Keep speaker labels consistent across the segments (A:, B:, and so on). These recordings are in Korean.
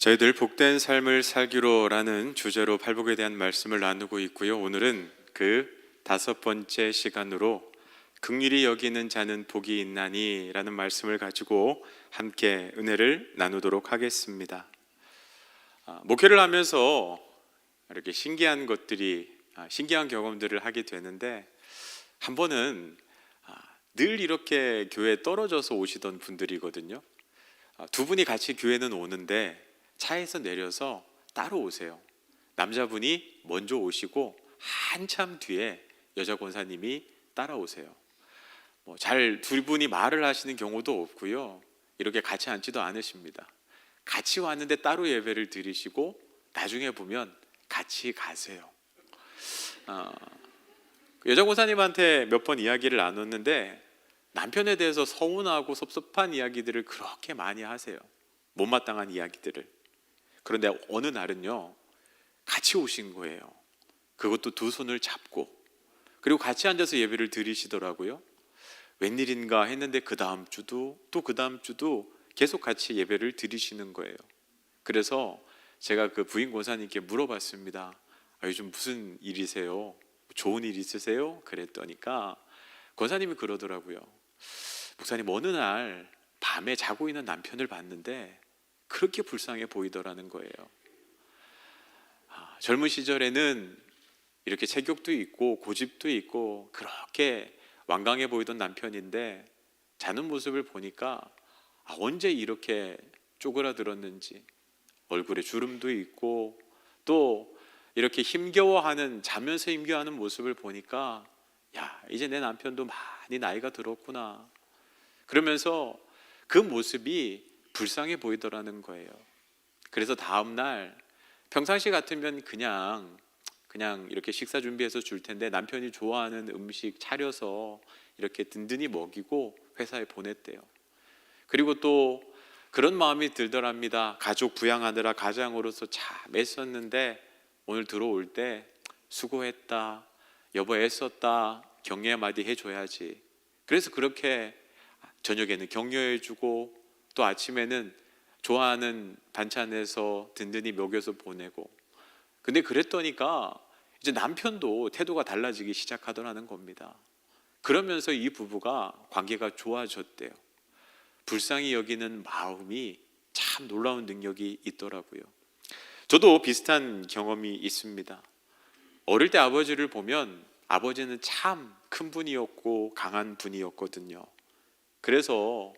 A: 저희들 복된 삶을 살기로라는 주제로 팔복에 대한 말씀을 나누고 있고요. 오늘은 그 5번째 시간으로 긍휼히 여기는 자는 복이 있나니 라는 말씀을 가지고 함께 은혜를 나누도록 하겠습니다. 목회를 하면서 이렇게 신기한 경험들을 하게 되는데, 한 번은 늘 이렇게 교회에 떨어져서 오시던 분들이거든요. 두 분이 같이 교회는 오는데 차에서 내려서 따로 오세요. 남자분이 먼저 오시고 한참 뒤에 여자 권사님이 따라오세요. 두 분이 말을 하시는 경우도 없고요. 이렇게 같이 앉지도 않으십니다. 같이 왔는데 따로 예배를 드리시고 나중에 보면 같이 가세요. 여자 권사님한테 몇 번 이야기를 나눴는데 남편에 대해서 서운하고 섭섭한 이야기들을 그렇게 많이 하세요. 못마땅한 이야기들을. 그런데 어느 날은요, 같이 오신 거예요. 그것도 두 손을 잡고. 그리고 같이 앉아서 예배를 드리시더라고요. 웬일인가 했는데 그 다음 주도 또 그 다음 주도 계속 같이 예배를 드리시는 거예요. 그래서 제가 그 부인 권사님께 물어봤습니다. 요즘 무슨 일이세요? 좋은 일 있으세요? 그랬더니까 권사님이 그러더라고요. 목사님, 어느 날 밤에 자고 있는 남편을 봤는데 그렇게 불쌍해 보이더라는 거예요. 젊은 시절에는 이렇게 체격도 있고 고집도 있고 그렇게 완강해 보이던 남편인데 자는 모습을 보니까 언제 이렇게 쪼그라들었는지, 얼굴에 주름도 있고 또 이렇게 자면서 힘겨워하는 모습을 보니까 이제 내 남편도 많이 나이가 들었구나, 그러면서 그 모습이 불쌍해 보이더라는 거예요. 그래서 다음 날 평상시 같으면 그냥 이렇게 식사 준비해서 줄 텐데 남편이 좋아하는 음식 차려서 이렇게 든든히 먹이고 회사에 보냈대요. 그리고 또 그런 마음이 들더랍니다. 가족 부양하느라 가장으로서 참 애썼는데 오늘 들어올 때 수고했다, 여보 애썼다, 격려 한마디 해줘야지. 그래서 그렇게 저녁에는 격려해주고 또 아침에는 좋아하는 반찬에서 든든히 먹여서 보내고. 근데 그랬더니까 이제 남편도 태도가 달라지기 시작하더라는 겁니다. 그러면서 이 부부가 관계가 좋아졌대요. 불쌍히 여기는 마음이 참 놀라운 능력이 있더라고요. 저도 비슷한 경험이 있습니다. 어릴 때 아버지를 보면 아버지는 참 큰 분이었고 강한 분이었거든요. 그래서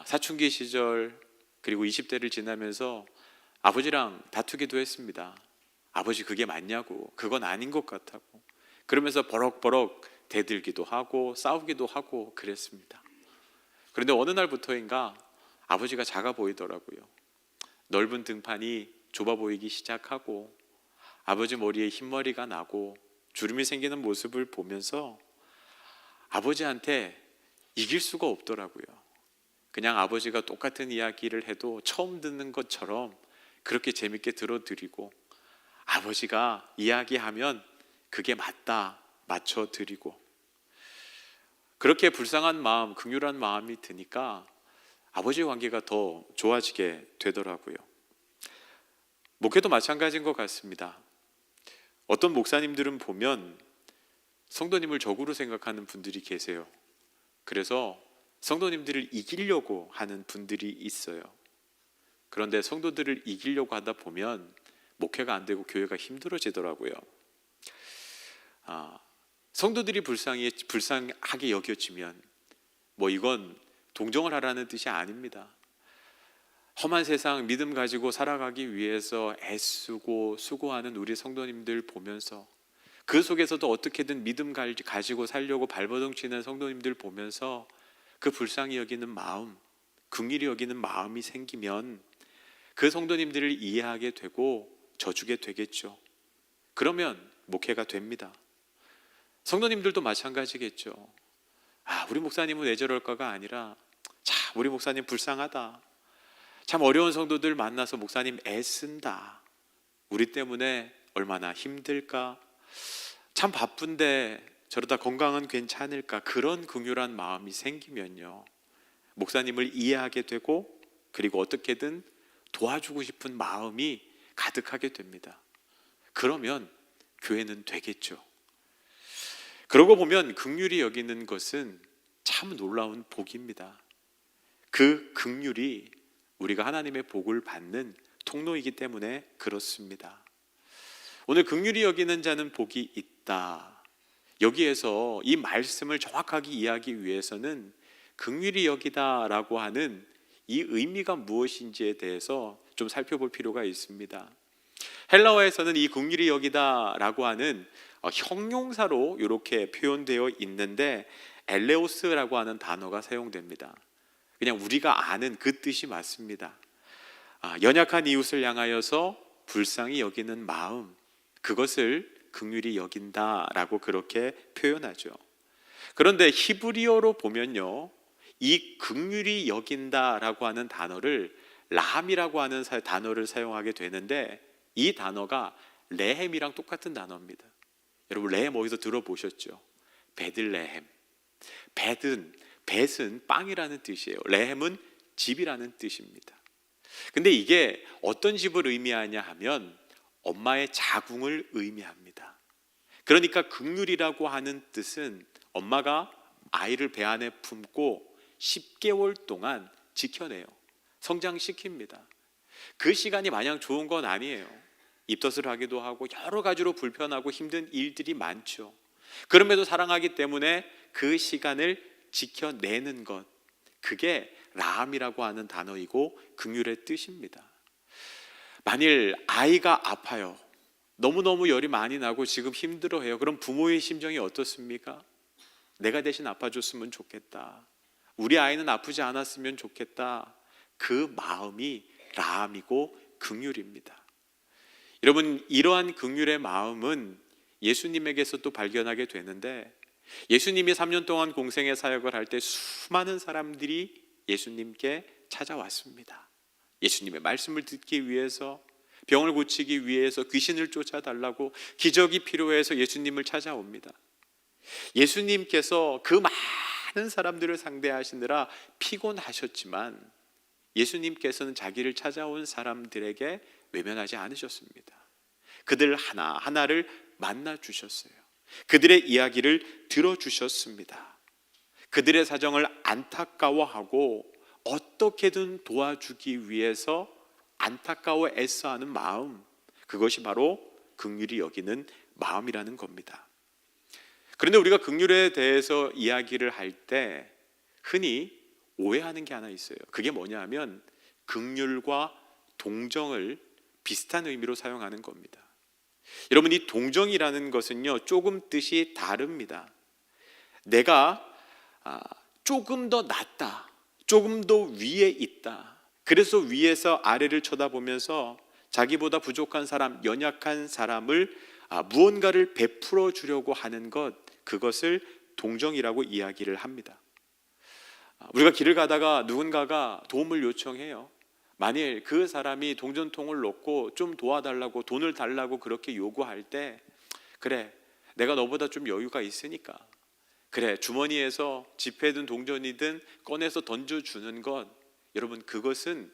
A: 사춘기 시절 그리고 20대를 지나면서 아버지랑 다투기도 했습니다. 아버지 그게 맞냐고, 그건 아닌 것 같다고. 그러면서 버럭버럭 대들기도 하고 싸우기도 하고 그랬습니다. 그런데 어느 날부터인가 아버지가 작아 보이더라고요. 넓은 등판이 좁아 보이기 시작하고 아버지 머리에 흰머리가 나고 주름이 생기는 모습을 보면서 아버지한테 이길 수가 없더라고요. 그냥 아버지가 똑같은 이야기를 해도 처음 듣는 것처럼 그렇게 재밌게 들어드리고, 아버지가 이야기하면 그게 맞다 맞춰드리고, 그렇게 불쌍한 마음, 긍휼한 마음이 드니까 아버지 관계가 더 좋아지게 되더라고요. 목회도 마찬가지인 것 같습니다. 어떤 목사님들은 보면 성도님을 적으로 생각하는 분들이 계세요. 그래서 성도님들을 이기려고 하는 분들이 있어요. 그런데 성도들을 이기려고 하다 보면 목회가 안 되고 교회가 힘들어지더라고요. 성도들이 불쌍하게 여겨지면 이건 동정을 하라는 뜻이 아닙니다. 험한 세상 믿음 가지고 살아가기 위해서 애쓰고 수고하는 우리 성도님들 보면서, 그 속에서도 어떻게든 믿음 가지고 살려고 발버둥치는 성도님들 보면서 그 불쌍히 여기는 마음, 긍휼히 여기는 마음이 생기면 그 성도님들을 이해하게 되고 져주게 되겠죠. 그러면 목회가 됩니다. 성도님들도 마찬가지겠죠. 우리 목사님은 왜 저럴까가 아니라 우리 목사님 불쌍하다, 참 어려운 성도들 만나서 목사님 애쓴다, 우리 때문에 얼마나 힘들까, 참 바쁜데 저러다 건강은 괜찮을까, 그런 긍휼한 마음이 생기면요, 목사님을 이해하게 되고 그리고 어떻게든 도와주고 싶은 마음이 가득하게 됩니다. 그러면 교회는 되겠죠. 그러고 보면 긍휼히 여기는 것은 참 놀라운 복입니다. 그 긍휼이 우리가 하나님의 복을 받는 통로이기 때문에 그렇습니다. 오늘 긍휼히 여기는 자는 복이 있다. 여기에서 이 말씀을 정확하게 이해하기 위해서는 긍휼히 여기다라고 하는 이 의미가 무엇인지에 대해서 좀 살펴볼 필요가 있습니다. 헬라어에서는 이 긍휼히 여기다라고 하는 형용사로 이렇게 표현되어 있는데 엘레오스라고 하는 단어가 사용됩니다. 그냥 우리가 아는 그 뜻이 맞습니다. 연약한 이웃을 향하여서 불쌍히 여기는 마음, 그것을 긍휼히 여긴다라고 그렇게 표현하죠. 그런데 히브리어로 보면요, 이 긍휼히 여긴다라고 하는 단어를 라함이라고 하는 단어를 사용하게 되는데 이 단어가 레헴이랑 똑같은 단어입니다. 여러분 레헴 어디서 들어보셨죠? 베들레헴. 벳은 빵이라는 뜻이에요. 레헴은 집이라는 뜻입니다. 근데 이게 어떤 집을 의미하냐 하면 엄마의 자궁을 의미합니다. 그러니까 긍휼이라고 하는 뜻은 엄마가 아이를 배 안에 품고 10개월 동안 지켜내요. 성장시킵니다. 그 시간이 마냥 좋은 건 아니에요. 입덧을 하기도 하고 여러 가지로 불편하고 힘든 일들이 많죠. 그럼에도 사랑하기 때문에 그 시간을 지켜내는 것, 그게 라함이라고 하는 단어이고 긍휼의 뜻입니다. 만일 아이가 아파요, 너무너무 열이 많이 나고 지금 힘들어해요. 그럼 부모의 심정이 어떻습니까? 내가 대신 아파줬으면 좋겠다, 우리 아이는 아프지 않았으면 좋겠다. 그 마음이 라함이고 긍휼입니다. 여러분, 이러한 긍휼의 마음은 예수님에게서 또 발견하게 되는데, 예수님이 3년 동안 공생의 사역을 할 때 수많은 사람들이 예수님께 찾아왔습니다. 예수님의 말씀을 듣기 위해서, 병을 고치기 위해서, 귀신을 쫓아달라고, 기적이 필요해서 예수님을 찾아옵니다. 예수님께서 그 많은 사람들을 상대하시느라 피곤하셨지만 예수님께서는 자기를 찾아온 사람들에게 외면하지 않으셨습니다. 그들 하나하나를 만나 주셨어요. 그들의 이야기를 들어주셨습니다. 그들의 사정을 안타까워하고 어떻게든 도와주기 위해서 안타까워 애써하는 마음, 그것이 바로 긍휼히 여기는 마음이라는 겁니다. 그런데 우리가 긍휼에 대해서 이야기를 할 때 흔히 오해하는 게 하나 있어요. 그게 뭐냐 하면 긍휼과 동정을 비슷한 의미로 사용하는 겁니다. 여러분, 이 동정이라는 것은요, 조금 뜻이 다릅니다. 내가 조금 더 낫다, 조금 더 위에 있다, 그래서 위에서 아래를 쳐다보면서 자기보다 부족한 사람, 연약한 사람을 무언가를 베풀어 주려고 하는 것, 그것을 동정이라고 이야기를 합니다. 우리가 길을 가다가 누군가가 도움을 요청해요. 만일 그 사람이 동전통을 놓고 좀 도와달라고, 돈을 달라고 그렇게 요구할 때, 그래, 내가 너보다 좀 여유가 있으니까, 그래, 주머니에서 지폐든 동전이든 꺼내서 던져주는 것, 여러분, 그것은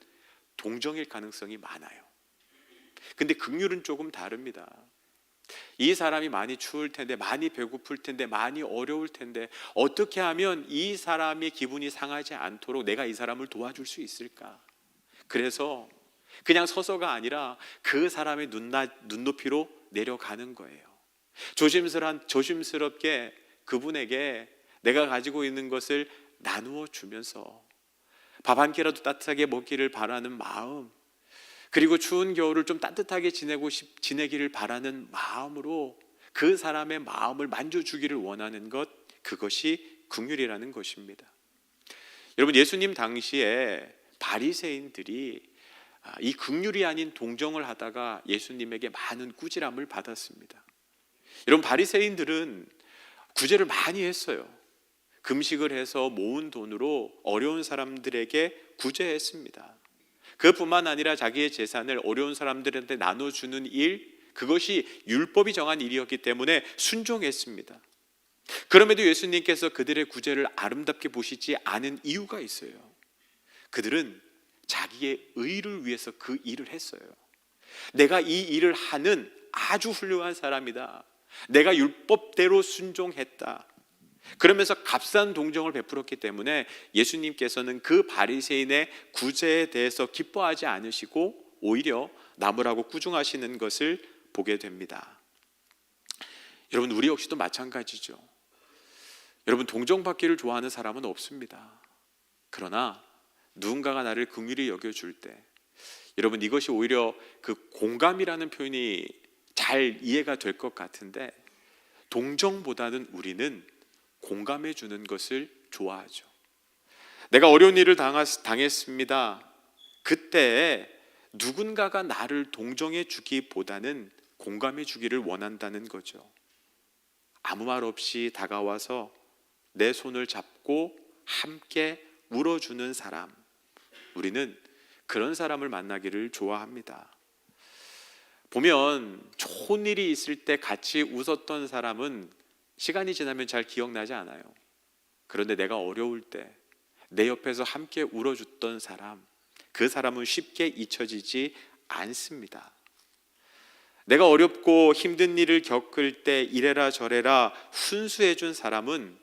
A: 동정일 가능성이 많아요. 근데 긍휼은 조금 다릅니다. 이 사람이 많이 추울 텐데, 많이 배고플 텐데, 많이 어려울 텐데, 어떻게 하면 이 사람의 기분이 상하지 않도록 내가 이 사람을 도와줄 수 있을까? 그래서 그냥 서서가 아니라 그 사람의 눈높이로 내려가는 거예요. 조심스럽게 그분에게 내가 가지고 있는 것을 나누어 주면서 밥 한 끼라도 따뜻하게 먹기를 바라는 마음, 그리고 추운 겨울을 좀 따뜻하게 지내기를 바라는 마음으로 그 사람의 마음을 만져주기를 원하는 것, 그것이 긍휼이라는 것입니다. 여러분, 예수님 당시에 바리새인들이 이 긍휼이 아닌 동정을 하다가 예수님에게 많은 꾸지람을 받았습니다. 여러분, 바리새인들은 구제를 많이 했어요. 금식을 해서 모은 돈으로 어려운 사람들에게 구제했습니다. 그뿐만 아니라 자기의 재산을 어려운 사람들한테 나눠주는 일, 그것이 율법이 정한 일이었기 때문에 순종했습니다. 그럼에도 예수님께서 그들의 구제를 아름답게 보시지 않은 이유가 있어요. 그들은 자기의 의를 위해서 그 일을 했어요. 내가 이 일을 하는 아주 훌륭한 사람이다. 내가 율법대로 순종했다. 그러면서 값싼 동정을 베풀었기 때문에 예수님께서는 그 바리새인의 구제에 대해서 기뻐하지 않으시고 오히려 나무라고 꾸중하시는 것을 보게 됩니다. 여러분, 우리 역시도 마찬가지죠. 여러분, 동정받기를 좋아하는 사람은 없습니다. 그러나 누군가가 나를 긍휼히 여겨줄 때, 여러분, 이것이 오히려 그 공감이라는 표현이 잘 이해가 될 것 같은데, 동정보다는 우리는 공감해 주는 것을 좋아하죠. 내가 어려운 일을 당했습니다. 그때 누군가가 나를 동정해 주기보다는 공감해 주기를 원한다는 거죠. 아무 말 없이 다가와서 내 손을 잡고 함께 울어주는 사람, 우리는 그런 사람을 만나기를 좋아합니다. 보면 좋은 일이 있을 때 같이 웃었던 사람은 시간이 지나면 잘 기억나지 않아요. 그런데 내가 어려울 때 내 옆에서 함께 울어줬던 사람, 그 사람은 쉽게 잊혀지지 않습니다. 내가 어렵고 힘든 일을 겪을 때 이래라 저래라 훈수해 준 사람은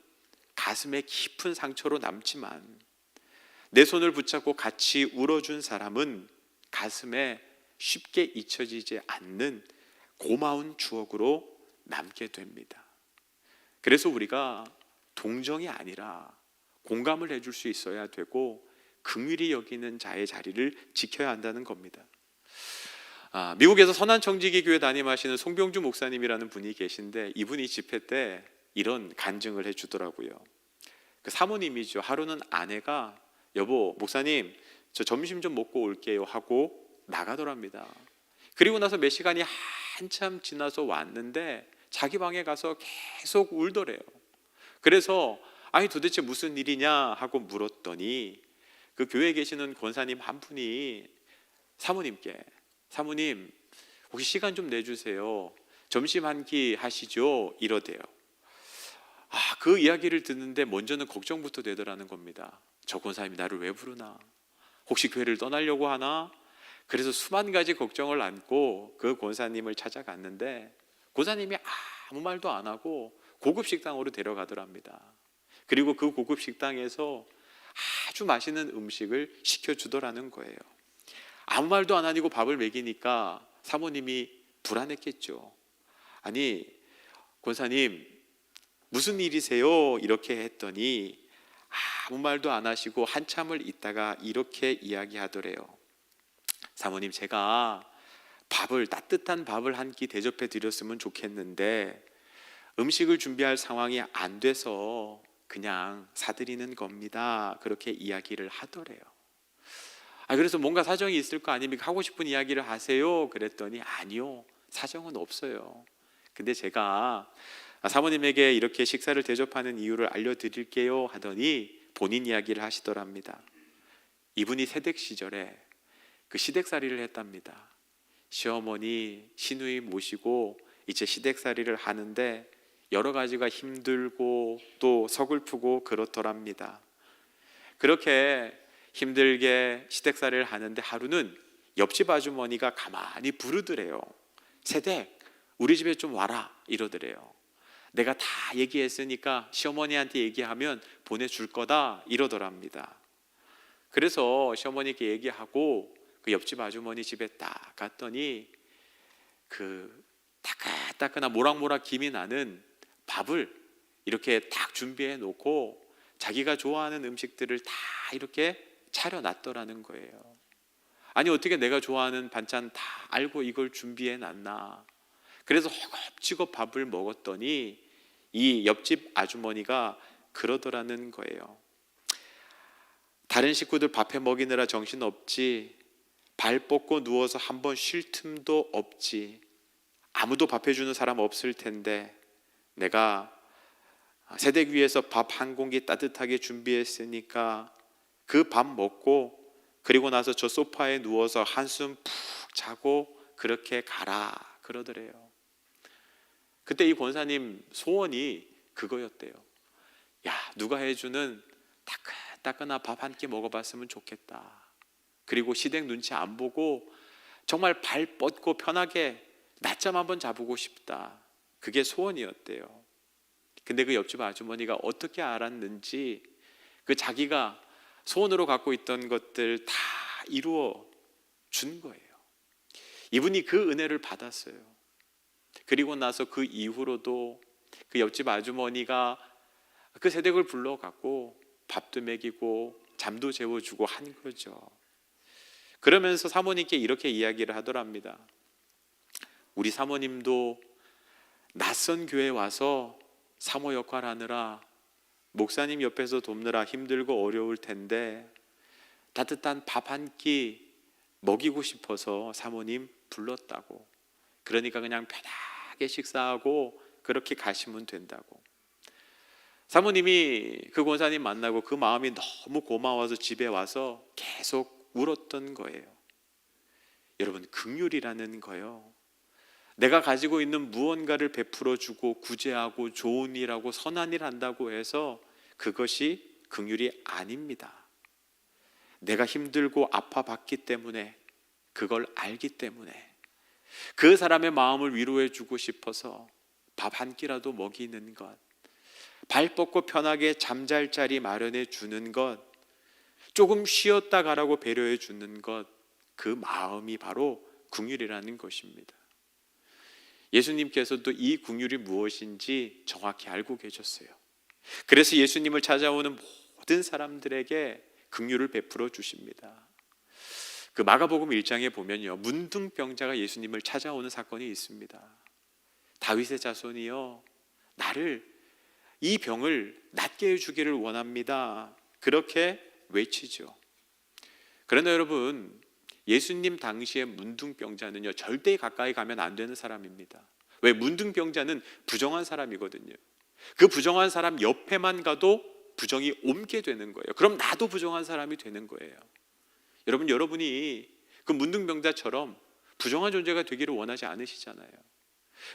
A: 가슴에 깊은 상처로 남지만, 내 손을 붙잡고 같이 울어준 사람은 가슴에 쉽게 잊혀지지 않는 고마운 추억으로 남게 됩니다. 그래서 우리가 동정이 아니라 공감을 해줄 수 있어야 되고, 긍휼히 여기는 자의 자리를 지켜야 한다는 겁니다. 미국에서 선한청지기 교회 담임하시는 송병주 목사님이라는 분이 계신데, 이분이 집회 때 이런 간증을 해주더라고요. 그 사모님이죠. 하루는 아내가 여보, 목사님 저 점심 좀 먹고 올게요 하고 나가더랍니다. 그리고 나서 몇 시간이 한참 지나서 왔는데 자기 방에 가서 계속 울더래요. 그래서 아니 도대체 무슨 일이냐 하고 물었더니, 그 교회에 계시는 권사님 한 분이 사모님께, 사모님 혹시 시간 좀 내주세요, 점심 한 끼 하시죠, 이러대요. 그 이야기를 듣는데 먼저는 걱정부터 되더라는 겁니다. 저 권사님이 나를 왜 부르나, 혹시 교회를 떠나려고 하나. 그래서 수만 가지 걱정을 안고 그 권사님을 찾아갔는데, 권사님이 아무 말도 안 하고 고급 식당으로 데려가더랍니다. 그리고 그 고급 식당에서 아주 맛있는 음식을 시켜주더라는 거예요. 아무 말도 안 하고 밥을 먹이니까 사모님이 불안했겠죠. 아니 권사님 무슨 일이세요? 이렇게 했더니 아무 말도 안 하시고 한참을 있다가 이렇게 이야기하더래요. 사모님, 제가 따뜻한 밥을 한 끼 대접해 드렸으면 좋겠는데 음식을 준비할 상황이 안 돼서 그냥 사드리는 겁니다. 그렇게 이야기를 하더래요. 그래서 뭔가 사정이 있을 거 아닙니까? 하고 싶은 이야기를 하세요. 그랬더니 아니요, 사정은 없어요. 근데 제가 사모님에게 이렇게 식사를 대접하는 이유를 알려드릴게요 하더니 본인 이야기를 하시더랍니다. 이분이 새댁 시절에 그 시댁살이를 했답니다. 시어머니, 시누이 모시고 이제 시댁살이를 하는데 여러 가지가 힘들고 또 서글프고 그렇더랍니다. 그렇게 힘들게 시댁살이를 하는데 하루는 옆집 아주머니가 가만히 부르더래요. 새댁, 우리 집에 좀 와라, 이러더래요. 내가 다 얘기했으니까 시어머니한테 얘기하면 보내줄 거다, 이러더랍니다. 그래서 시어머니께 얘기하고 그 옆집 아주머니 집에 딱 갔더니 그 따끈따끈한 모락모락 김이 나는 밥을 이렇게 딱 준비해 놓고 자기가 좋아하는 음식들을 다 이렇게 차려놨더라는 거예요. 아니 어떻게 내가 좋아하는 반찬 다 알고 이걸 준비해 놨나. 그래서 허겁지겁 밥을 먹었더니 이 옆집 아주머니가 그러더라는 거예요. 다른 식구들 밥해 먹이느라 정신없지, 발 뻗고 누워서 한번 쉴 틈도 없지, 아무도 밥해주는 사람 없을 텐데 내가 새댁 위해서 밥 한 공기 따뜻하게 준비했으니까 그 밥 먹고 그리고 나서 저 소파에 누워서 한숨 푹 자고 그렇게 가라, 그러더래요. 그때 이 권사님 소원이 그거였대요. 야, 누가 해주는 따끈따끈한 밥 한 끼 먹어봤으면 좋겠다. 그리고 시댁 눈치 안 보고 정말 발 뻗고 편하게 낮잠 한번 자보고 싶다. 그게 소원이었대요. 근데 그 옆집 아주머니가 어떻게 알았는지 그 자기가 소원으로 갖고 있던 것들 다 이루어 준 거예요. 이분이 그 은혜를 받았어요. 그리고 나서 그 이후로도 그 옆집 아주머니가 그 새댁을 불러갖고 밥도 먹이고 잠도 재워주고 한 거죠. 그러면서 사모님께 이렇게 이야기를 하더랍니다. 우리 사모님도 낯선 교회에 와서 사모 역할 하느라 목사님 옆에서 돕느라 힘들고 어려울 텐데 따뜻한 밥 한 끼 먹이고 싶어서 사모님 불렀다고. 그러니까 그냥 편하게 식사하고 그렇게 가시면 된다고. 사모님이 그 권사님 만나고 그 마음이 너무 고마워서 집에 와서 계속 울었던 거예요. 여러분, 긍휼이라는 거요, 내가 가지고 있는 무언가를 베풀어 주고 구제하고 좋은 일하고 선한 일 한다고 해서 그것이 긍휼이 아닙니다. 내가 힘들고 아파봤기 때문에, 그걸 알기 때문에 그 사람의 마음을 위로해 주고 싶어서 밥 한 끼라도 먹이는 것, 발 뻗고 편하게 잠잘 자리 마련해 주는 것, 조금 쉬었다 가라고 배려해 주는 것, 그 마음이 바로 긍휼이라는 것입니다. 예수님께서도 이 긍휼이 무엇인지 정확히 알고 계셨어요. 그래서 예수님을 찾아오는 모든 사람들에게 긍휼을 베풀어 주십니다. 그 마가복음 1장에 보면요, 문둥병자가 예수님을 찾아오는 사건이 있습니다. 다윗의 자손이여, 나를, 이 병을 낫게 해주기를 원합니다. 그렇게 외치죠. 그러나 여러분, 예수님 당시의 문둥병자는요, 절대 가까이 가면 안 되는 사람입니다. 왜? 문둥병자는 부정한 사람이거든요. 그 부정한 사람 옆에만 가도 부정이 옮게 되는 거예요. 그럼 나도 부정한 사람이 되는 거예요. 여러분, 여러분이 그 문둥병자처럼 부정한 존재가 되기를 원하지 않으시잖아요.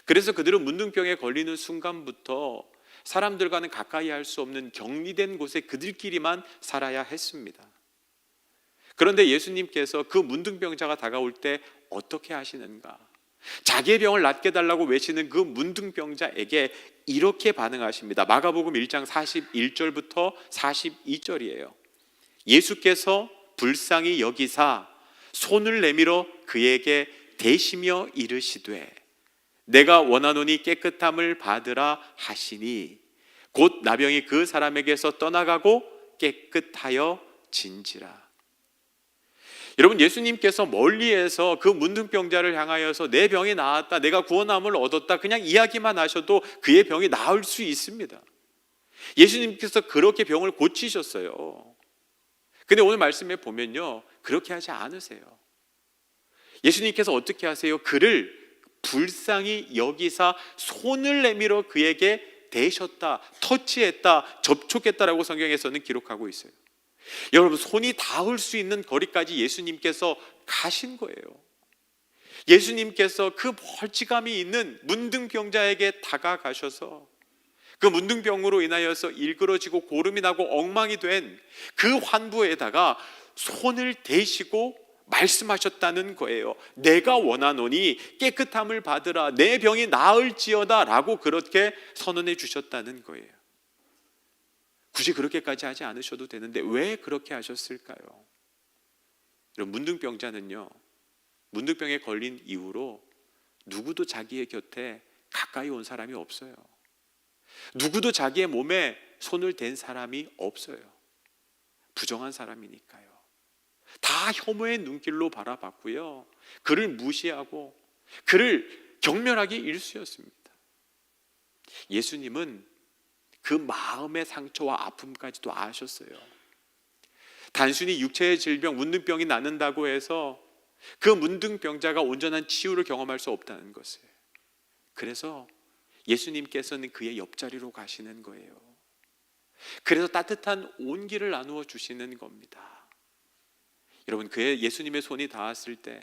A: 그래서 그들은 문둥병에 걸리는 순간부터 사람들과는 가까이 할 수 없는 격리된 곳에 그들끼리만 살아야 했습니다. 그런데 예수님께서 그 문둥병자가 다가올 때 어떻게 하시는가? 자기의 병을 낫게 달라고 외치는 그 문둥병자에게 이렇게 반응하십니다. 마가복음 1장 41절부터 42절이에요. 예수께서 불쌍히 여기사 손을 내밀어 그에게 대시며 이르시되 내가 원하노니 깨끗함을 받으라 하시니 곧 나병이 그 사람에게서 떠나가고 깨끗하여 진지라. 여러분, 예수님께서 멀리에서 그 문둥병자를 향하여서 내 병이 나았다, 내가 구원함을 얻었다, 그냥 이야기만 하셔도 그의 병이 나을 수 있습니다. 예수님께서 그렇게 병을 고치셨어요. 근데 오늘 말씀에 보면요, 그렇게 하지 않으세요. 예수님께서 어떻게 하세요? 그를 불쌍히 여기사 손을 내밀어 그에게 대셨다, 터치했다, 접촉했다라고 성경에서는 기록하고 있어요. 여러분, 손이 닿을 수 있는 거리까지 예수님께서 가신 거예요. 예수님께서 그 멀찌감이 있는 문둥병자에게 다가가셔서 그 문둥병으로 인하여서 일그러지고 고름이 나고 엉망이 된 그 환부에다가 손을 대시고 말씀하셨다는 거예요. 내가 원하노니 깨끗함을 받으라, 내 병이 나을지어다 라고 그렇게 선언해 주셨다는 거예요. 굳이 그렇게까지 하지 않으셔도 되는데 왜 그렇게 하셨을까요? 여러분, 문둥병자는요, 문둥병에 걸린 이후로 누구도 자기의 곁에 가까이 온 사람이 없어요. 누구도 자기의 몸에 손을 댄 사람이 없어요. 부정한 사람이니까요. 다 혐오의 눈길로 바라봤고요, 그를 무시하고 그를 경멸하기 일쑤였습니다. 예수님은 그 마음의 상처와 아픔까지도 아셨어요. 단순히 육체의 질병, 문둥병이 낫는다고 해서 그 문둥병자가 온전한 치유를 경험할 수 없다는 것을. 그래서 예수님께서는 그의 옆자리로 가시는 거예요. 그래서 따뜻한 온기를 나누어 주시는 겁니다. 여러분, 그의 예수님의 손이 닿았을 때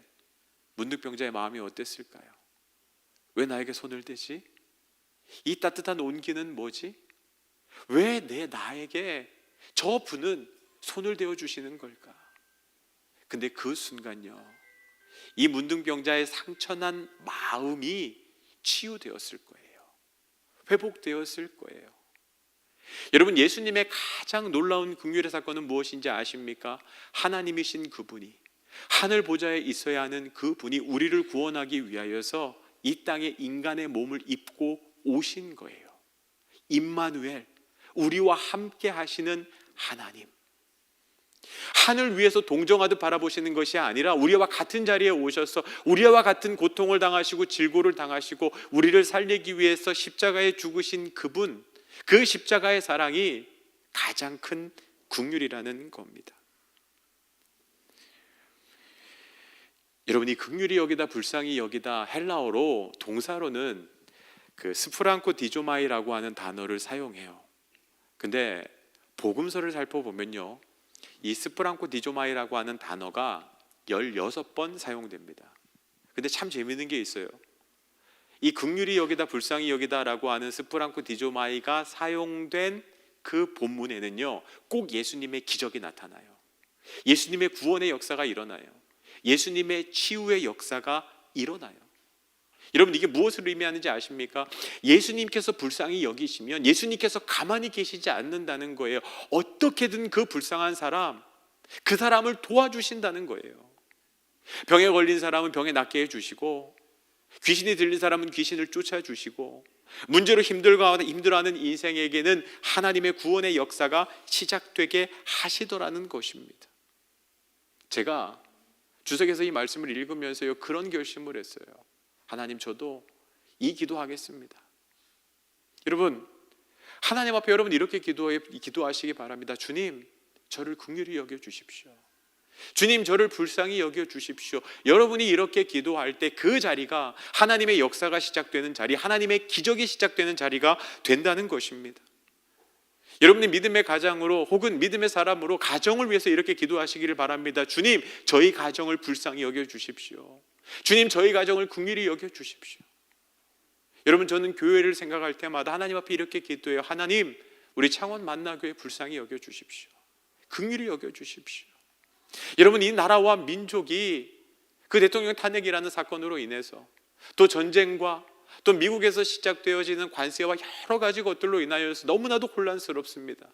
A: 문둥병자의 마음이 어땠을까요? 왜 나에게 손을 대지? 이 따뜻한 온기는 뭐지? 왜 나에게 저 분은 손을 대어 주시는 걸까? 근데 그 순간요, 이 문둥병자의 상처난 마음이 치유되었을 거예요. 회복되었을 거예요. 여러분, 예수님의 가장 놀라운 긍휼의 사건은 무엇인지 아십니까? 하나님이신 그분이, 하늘 보좌에 있어야 하는 그분이 우리를 구원하기 위하여서 이 땅에 인간의 몸을 입고 오신 거예요. 임마누엘, 우리와 함께 하시는 하나님. 하늘 위에서 동정하듯 바라보시는 것이 아니라 우리와 같은 자리에 오셔서 우리와 같은 고통을 당하시고 질고를 당하시고 우리를 살리기 위해서 십자가에 죽으신 그분, 그 십자가의 사랑이 가장 큰 긍휼이라는 겁니다. 여러분이 긍휼히 여기다 불쌍히 여기다 헬라어로 동사로는 그 스프랑코 디조마이라고 하는 단어를 사용해요. 근데 복음서를 살펴보면요, 이 스프랑코 디조마이라고 하는 단어가 16번 사용됩니다. 근데 참 재미있는 게 있어요. 이 긍휼히 여기다 불쌍히 여기다라고 하는 스프랑코 디조마이가 사용된 그 본문에는요, 꼭 예수님의 기적이 나타나요. 예수님의 구원의 역사가 일어나요. 예수님의 치유의 역사가 일어나요. 여러분, 이게 무엇을 의미하는지 아십니까? 예수님께서 불쌍히 여기시면 예수님께서 가만히 계시지 않는다는 거예요. 어떻게든 그 불쌍한 사람, 그 사람을 도와주신다는 거예요. 병에 걸린 사람은 병에 낫게 해주시고, 귀신이 들린 사람은 귀신을 쫓아주시고, 문제로 힘들어하는 인생에게는 하나님의 구원의 역사가 시작되게 하시더라는 것입니다. 제가 주석에서 이 말씀을 읽으면서요, 그런 결심을 했어요. 하나님, 저도 이 기도하겠습니다. 여러분, 하나님 앞에 여러분 이렇게 기도하시기 바랍니다. 주님, 저를 긍휼히 여겨주십시오. 주님, 저를 불쌍히 여겨주십시오. 여러분이 이렇게 기도할 때 그 자리가 하나님의 역사가 시작되는 자리, 하나님의 기적이 시작되는 자리가 된다는 것입니다. 여러분이 믿음의 가장으로 혹은 믿음의 사람으로 가정을 위해서 이렇게 기도하시기를 바랍니다. 주님, 저희 가정을 불쌍히 여겨주십시오. 주님, 저희 가정을 긍휼히 여겨주십시오. 여러분, 저는 교회를 생각할 때마다 하나님 앞에 이렇게 기도해요. 하나님, 우리 창원 만나교회 불쌍히 여겨주십시오. 긍휼히 여겨주십시오. 여러분, 이 나라와 민족이 그 대통령 탄핵이라는 사건으로 인해서, 또 전쟁과 또 미국에서 시작되어지는 관세와 여러 가지 것들로 인하여서 너무나도 혼란스럽습니다.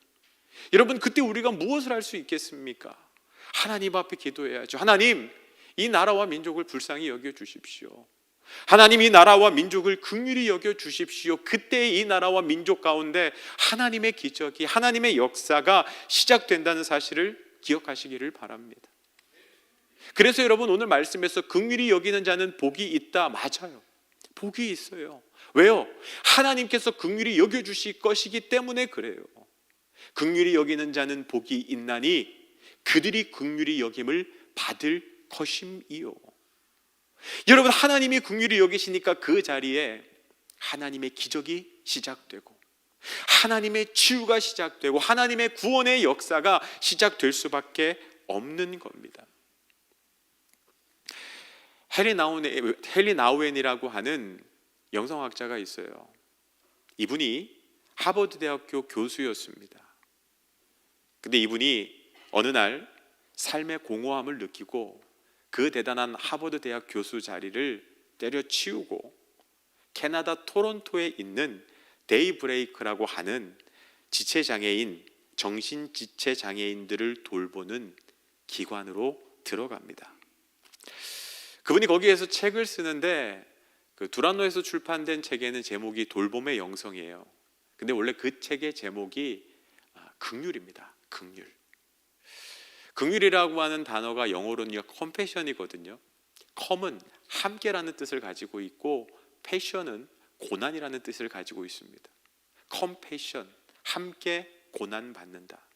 A: 여러분, 그때 우리가 무엇을 할 수 있겠습니까? 하나님 앞에 기도해야죠. 하나님, 이 나라와 민족을 불쌍히 여겨주십시오. 하나님, 이 나라와 민족을 긍휼히 여겨주십시오. 그때 이 나라와 민족 가운데 하나님의 기적이, 하나님의 역사가 시작된다는 사실을 기억하시기를 바랍니다. 그래서 여러분, 오늘 말씀에서 긍휼히 여기는 자는 복이 있다, 맞아요. 복이 있어요. 왜요? 하나님께서 긍휼히 여겨주실 것이기 때문에 그래요. 긍휼히 여기는 자는 복이 있나니 그들이 긍휼히 여김을 받을 것임이요. 여러분, 하나님이 긍휼히 여기시니까 그 자리에 하나님의 기적이 시작되고, 하나님의 치유가 시작되고, 하나님의 구원의 역사가 시작될 수밖에 없는 겁니다. 헨리 나우엔이라고 하는 영성학자가 있어요. 이분이 하버드 대학교 교수였습니다. 근데 이분이 어느 날 삶의 공허함을 느끼고 그 대단한 하버드 대학 교수 자리를 때려치우고 캐나다 토론토에 있는 데이브레이크라고 하는 지체장애인, 정신지체장애인들을 돌보는 기관으로 들어갑니다. 그분이 거기에서 책을 쓰는데 그 두란노에서 출판된 책에는 제목이 돌봄의 영성이에요. 근데 원래 그 책의 제목이 긍휼입니다. 긍휼. 긍휼이라고 하는 단어가 영어로는 컴패션이거든요. 컴은 함께라는 뜻을 가지고 있고, 패션은 고난이라는 뜻을 가지고 있습니다. 컴패션, 함께 고난받는다.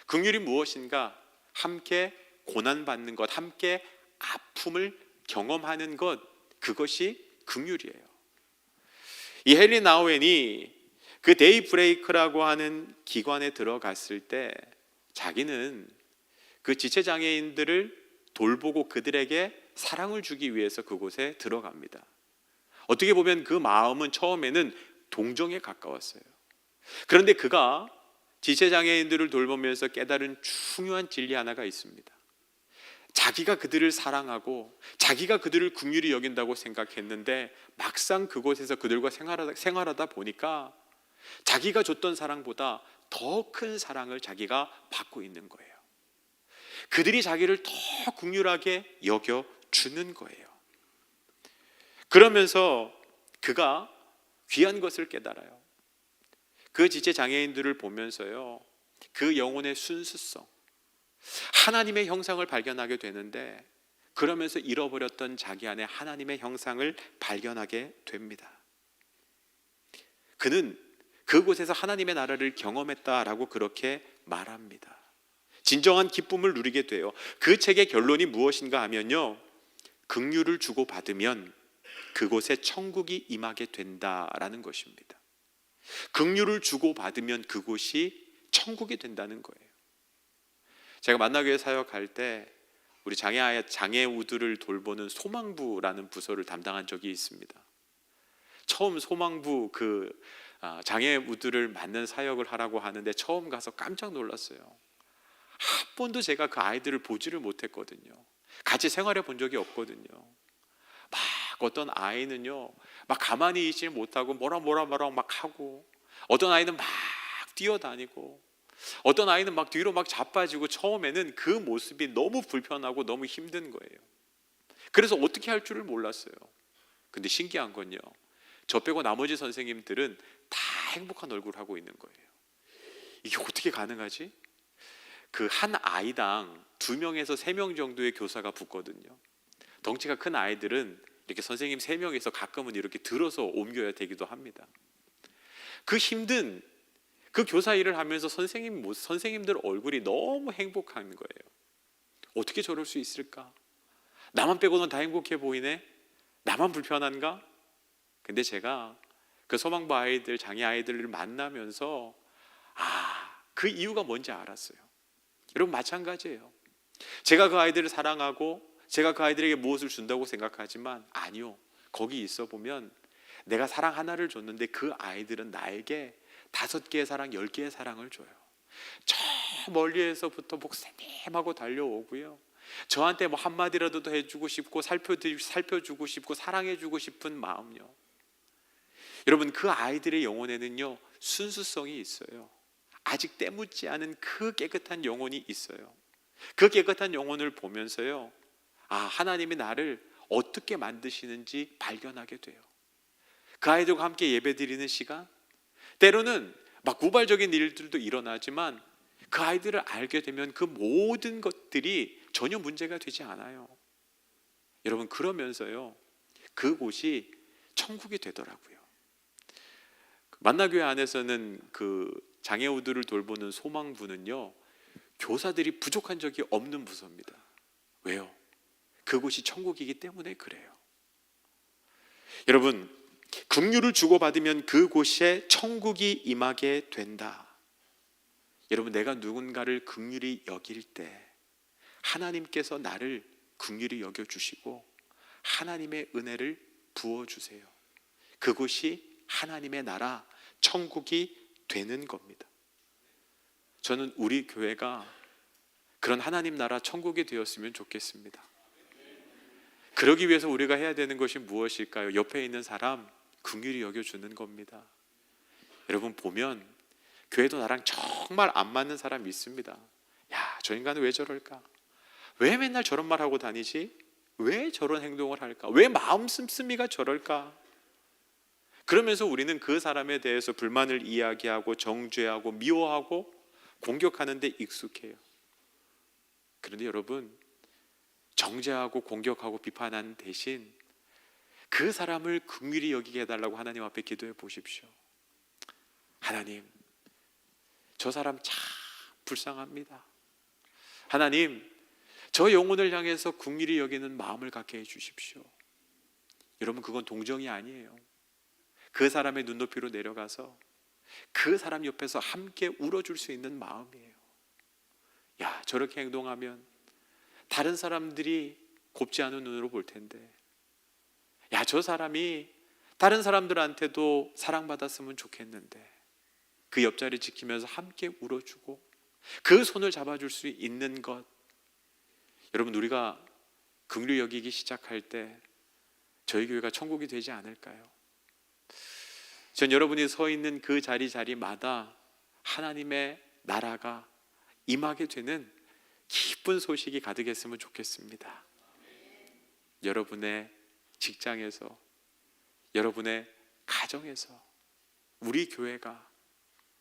A: 긍휼이 무엇인가? 함께 고난받는 것, 함께 아픔을 경험하는 것, 그것이 긍휼이에요. 이 헨리 나우엔이 그 데이브레이크라고 하는 기관에 들어갔을 때 자기는 그 지체장애인들을 돌보고 그들에게 사랑을 주기 위해서 그곳에 들어갑니다. 어떻게 보면 그 마음은 처음에는 동정에 가까웠어요. 그런데 그가 지체장애인들을 돌보면서 깨달은 중요한 진리 하나가 있습니다. 자기가 그들을 사랑하고 자기가 그들을 긍휼히 여긴다고 생각했는데 막상 그곳에서 그들과 생활하다 보니까 자기가 줬던 사랑보다 더 큰 사랑을 자기가 받고 있는 거예요. 그들이 자기를 더 긍휼하게 여겨주는 거예요. 그러면서 그가 귀한 것을 깨달아요. 그 지체 장애인들을 보면서요, 그 영혼의 순수성, 하나님의 형상을 발견하게 되는데, 그러면서 잃어버렸던 자기 안에 하나님의 형상을 발견하게 됩니다. 그는 그곳에서 하나님의 나라를 경험했다라고 그렇게 말합니다. 진정한 기쁨을 누리게 돼요. 그 책의 결론이 무엇인가 하면요, 긍휼을 주고받으면 그곳에 천국이 임하게 된다라는 것입니다. 긍휼을 주고받으면 그곳이 천국이 된다는 거예요. 제가 만나교회 사역할 때 우리 장애우들을 돌보는 소망부라는 부서를 담당한 적이 있습니다. 처음 소망부 장애우들을 맞는 사역을 하라고 하는데 처음 가서 깜짝 놀랐어요. 한 번도 제가 그 아이들을 보지를 못했거든요. 같이 생활해 본 적이 없거든요. 막 어떤 아이는요, 막 가만히 있지 못하고 뭐라 막 하고, 어떤 아이는 막 뛰어다니고, 어떤 아이는 막 뒤로 막 자빠지고, 처음에는 그 모습이 너무 불편하고 너무 힘든 거예요. 그래서 어떻게 할 줄을 몰랐어요. 근데 신기한 건요, 저 빼고 나머지 선생님들은 다 행복한 얼굴을 하고 있는 거예요. 이게 어떻게 가능하지? 그 한 아이당 2명에서 3명 정도의 교사가 붙거든요. 덩치가 큰 아이들은 이렇게 선생님 3명에서 가끔은 이렇게 들어서 옮겨야 되기도 합니다. 그 힘든 그 교사 일을 하면서 선생님들 얼굴이 너무 행복한 거예요. 어떻게 저럴 수 있을까? 나만 빼고는 다 행복해 보이네? 나만 불편한가? 근데 제가 그 소망부 아이들, 장애 아이들을 만나면서 그 이유가 뭔지 알았어요. 여러분, 마찬가지예요. 제가 그 아이들을 사랑하고 제가 그 아이들에게 무엇을 준다고 생각하지만, 아니요, 거기 있어 보면 내가 사랑 하나를 줬는데 그 아이들은 나에게 5개의 사랑, 10개의 사랑을 줘요. 저 멀리에서부터 목사님하고 달려오고요, 저한테 뭐 한마디라도 더 해주고 싶고 살펴주고 싶고 사랑해주고 싶은 마음요. 여러분, 그 아이들의 영혼에는요, 순수성이 있어요. 아직 때묻지 않은 그 깨끗한 영혼이 있어요. 그 깨끗한 영혼을 보면서요, 하나님이 나를 어떻게 만드시는지 발견하게 돼요. 그 아이들과 함께 예배드리는 시간, 때로는 막 우발적인 일들도 일어나지만 그 아이들을 알게 되면 그 모든 것들이 전혀 문제가 되지 않아요. 여러분, 그러면서요, 그곳이 천국이 되더라고요. 만나교회 안에서는 그 장애우들을 돌보는 소망부는요, 교사들이 부족한 적이 없는 부서입니다. 왜요? 그곳이 천국이기 때문에 그래요. 여러분, 긍휼을 주고받으면 그곳에 천국이 임하게 된다. 여러분, 내가 누군가를 긍휼히 여길 때 하나님께서 나를 긍휼히 여겨주시고 하나님의 은혜를 부어주세요. 그곳이 하나님의 나라, 천국이 되는 겁니다. 저는 우리 교회가 그런 하나님 나라 천국이 되었으면 좋겠습니다. 그러기 위해서 우리가 해야 되는 것이 무엇일까요? 옆에 있는 사람 긍휼히 여겨주는 겁니다. 여러분, 보면 교회도 나랑 정말 안 맞는 사람이 있습니다. 야, 저 인간은 왜 저럴까? 왜 맨날 저런 말 하고 다니지? 왜 저런 행동을 할까? 왜 마음 씀씀이가 저럴까? 그러면서 우리는 그 사람에 대해서 불만을 이야기하고 정죄하고 미워하고 공격하는 데 익숙해요. 그런데 여러분, 정죄하고 공격하고 비판하는 대신 그 사람을 긍휼히 여기게 해달라고 하나님 앞에 기도해 보십시오. 하나님, 저 사람 참 불쌍합니다. 하나님, 저 영혼을 향해서 긍휼히 여기는 마음을 갖게 해주십시오. 여러분, 그건 동정이 아니에요. 그 사람의 눈높이로 내려가서 그 사람 옆에서 함께 울어줄 수 있는 마음이에요. 야, 저렇게 행동하면 다른 사람들이 곱지 않은 눈으로 볼 텐데, 야, 저 사람이 다른 사람들한테도 사랑받았으면 좋겠는데, 그 옆자리 지키면서 함께 울어주고 그 손을 잡아줄 수 있는 것, 여러분, 우리가 긍휼히 여기기 시작할 때 저희 교회가 천국이 되지 않을까요? 전 여러분이 서 있는 그 자리마다 하나님의 나라가 임하게 되는 기쁜 소식이 가득했으면 좋겠습니다. 여러분의 직장에서, 여러분의 가정에서 우리 교회가,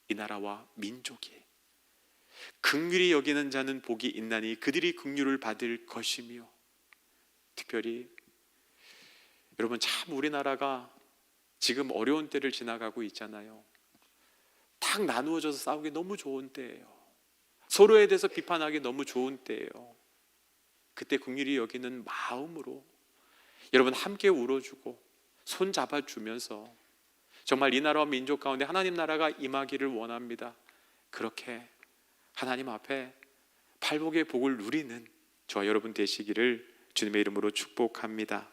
A: 이 나라와 민족이 긍휼히 여기는 자는 복이 있나니 그들이 긍휼을 받을 것이며, 특별히 여러분, 참 우리나라가 지금 어려운 때를 지나가고 있잖아요. 딱 나누어져서 싸우기 너무 좋은 때예요. 서로에 대해서 비판하기 너무 좋은 때예요. 그때 긍휼히 여기는 마음으로 여러분 함께 울어주고 손 잡아주면서 정말 이 나라와 민족 가운데 하나님 나라가 임하기를 원합니다. 그렇게 하나님 앞에 팔복의 복을 누리는 저와 여러분 되시기를 주님의 이름으로 축복합니다.